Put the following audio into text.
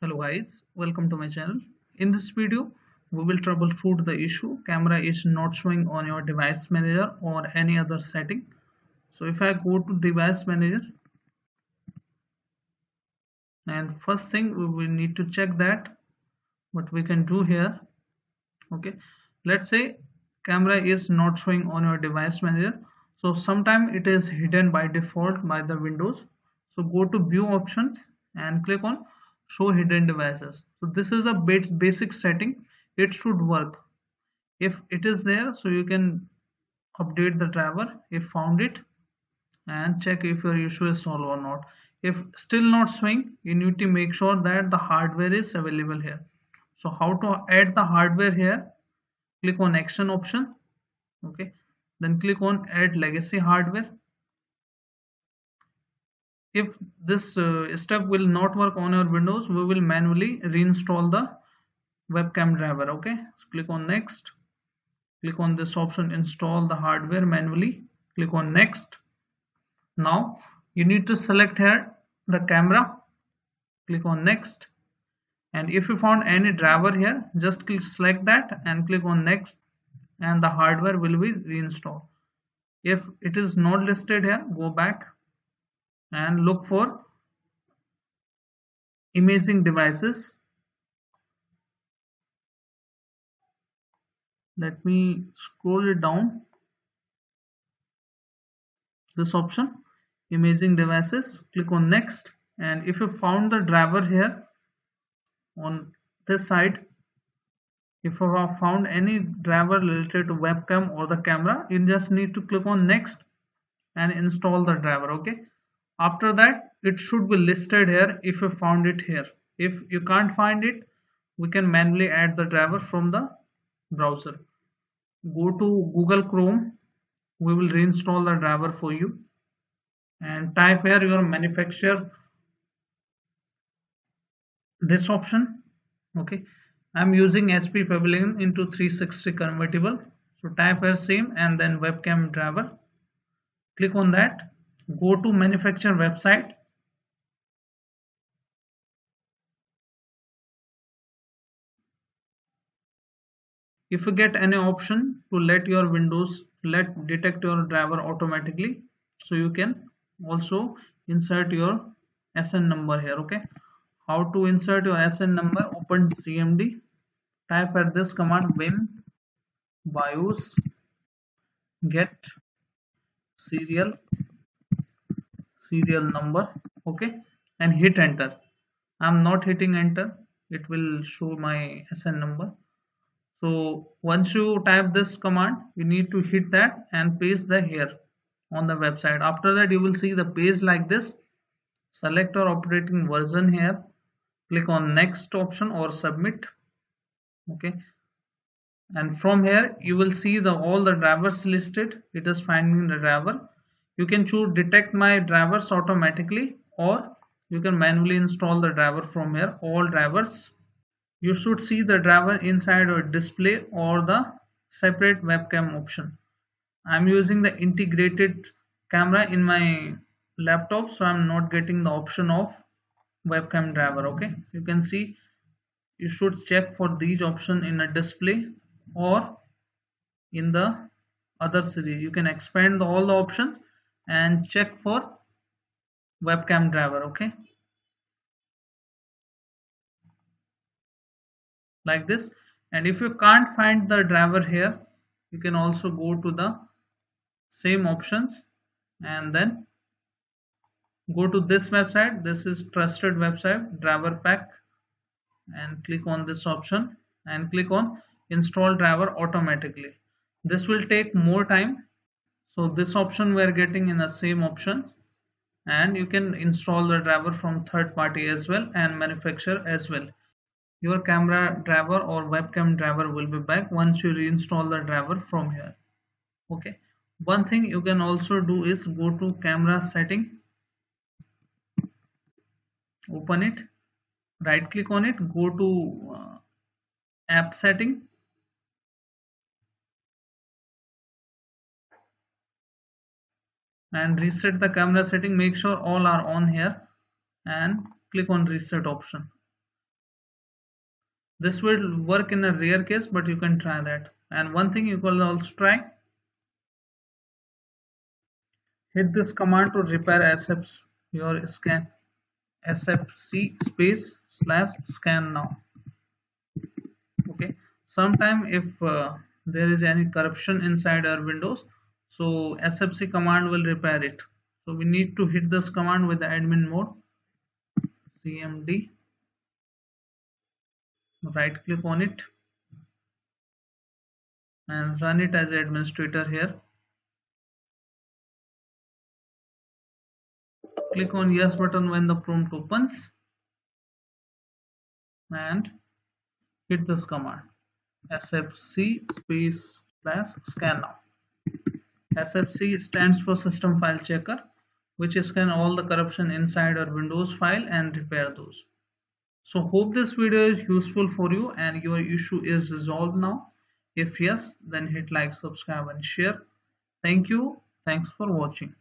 Hello guys, welcome to my channel. In this video, we will troubleshoot the issue camera is not showing on your device manager or any other setting. So if I go to device manager, and first thing we will need to check that what we can do here. Okay, let's say camera is not showing on your device manager. So sometime it is hidden by default by the Windows. So go to view options and click on show hidden devices. So this is the basic setting. It should work. If it is there, so you can update the driver if found it and check if your issue is solved or not. If still not showing, you need to make sure that the hardware is available here. So how to add the hardware here? Click on action option. Okay, then click on add legacy hardware. If this step will not work on your Windows, we will manually reinstall the webcam driver. Okay, so click on next. Click on this option install the hardware manually. Click on next. Now you need to select here the camera. Click on next, and if you found any driver here, just select that and click on next, and the hardware will be reinstalled. If it is not listed here, go back and look for imaging devices. Let me scroll it down. This option imaging devices, click on next, and if you found the driver here on this side, if you have found any driver related to webcam or the camera, you just need to click on next and install the driver. Okay, after that it should be listed here if you found it here. If you can't find it, we can manually add the driver from the browser. Go to Google Chrome, we will reinstall the driver for you, and type here your manufacturer, this option. Okay, I'm using SP Pavilion into 360 convertible. So type here same and then webcam driver. Click on that. Go to manufacturer website. If you get any option to let your Windows let detect your driver automatically, so you can also insert your SN number here. Okay, how to insert your SN number? Open CMD, type at this command win BIOS get serial number. Okay, and hit enter. I'm not hitting enter, it will show my SN number. So once you type this command, you need to hit that and paste the here on the website. After that you will see the page like this. Select your operating version here, click on next option or submit. Okay, and from here you will see the all the drivers listed. It is finding the driver. You can choose detect my drivers automatically, or you can manually install the driver from here all drivers. You should see the driver inside your display or the separate webcam option. I'm using the integrated camera in my laptop, so I'm not getting the option of webcam driver. Okay, you can see you should check for these options in a display or in the other series. You can expand all the options and check for webcam driver. Okay, like this. And if you can't find the driver here, you can also go to the same options and then go to this website. This is trusted website driver pack, and click on this option and click on install driver automatically. This will take more time, so this option we are getting in the same options, and you can install the driver from third party as well and manufacturer as well. Your camera driver or webcam driver will be back once you reinstall the driver from here. Okay, one thing you can also do is go to camera setting, open it, right click on it, go to app setting, and reset the camera setting. Make sure all are on here and click on reset option. This will work in a rare case, but you can try that. And one thing you can also try, hit this command to repair SFC your scan, SFC space slash scan now. Okay, sometime if there is any corruption inside our Windows, so SFC command will repair it. So we need to hit this command with the admin mode, cmd, right click on it and run it as administrator here. Click on yes button when the prompt opens and hit this command, sfc space slash scan now. SFC stands for System File Checker, which scan all the corruption inside our Windows file and repair those. So hope this video is useful for you and your issue is resolved now. If yes, then hit like, subscribe and share. Thank you. Thanks for watching.